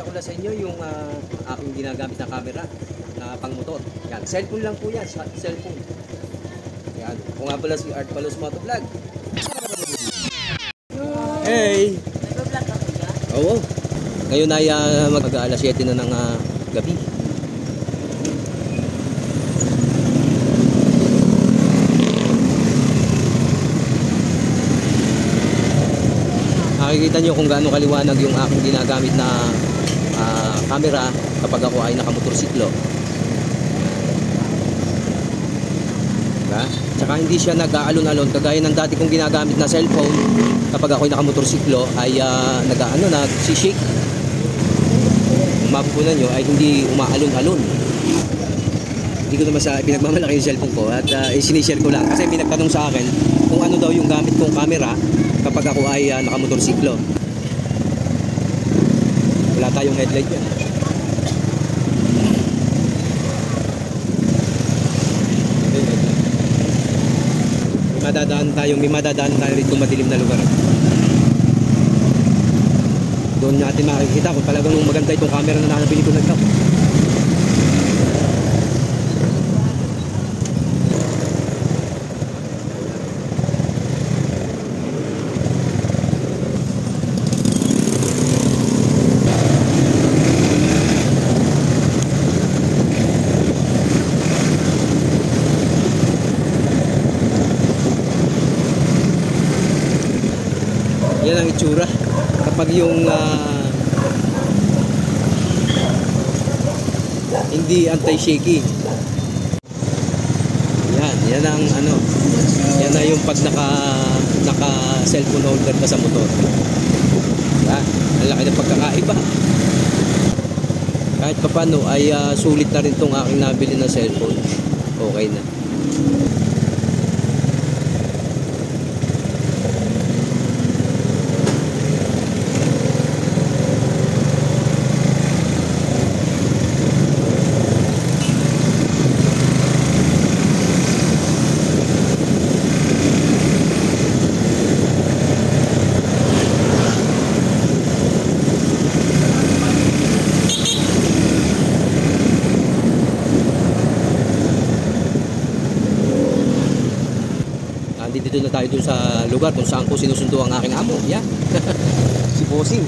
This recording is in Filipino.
ko na sa inyo yung aking ginagamit na camera na pangmotor. Yan, cellphone lang po yan, cellphone. Yan, kung nga pala si Art Palos Motovlog. Hey! Nag-vlog ka po yan? Oo. Ngayon ay mag-alas 7 na ng gabi. Nakikita nyo kung gaano kaliwanag yung aking ginagamit na camera kapag ako ay nakamotorsiklo. Diba? Tsaka hindi siya nag-aalon-alon kagaya ng dati kong ginagamit na cellphone. Kapag ako ay nakamotorsiklo ay nagsishake. Kung mapupunan nyo ay hindi umaalon-alon. Hindi ko naman sa pinagmamalaki yung cellphone ko at sinishare ko lang kasi may nagtanong sa akin kung ano daw yung gamit kong camera kapag ako ay nakamotorsiklo. Wala tayong headlight yan. May madadaan tayo rito madilim na lugar. Doon natin makikita kung talagang maganda itong camera na nakabili ko na ito. Yan ang itsura kapag yung hindi anti-shaky. Yan ang yan na yung pag naka cellphone holder ka sa motor. Ang laki ng pagkakaiba. Kahit paano ay sulit na rin tong aking nabili na cellphone. Okay na. Dito na tayo dun sa lugar kung saan ko sinusundo ang aking amo. Yan. Si Bossing.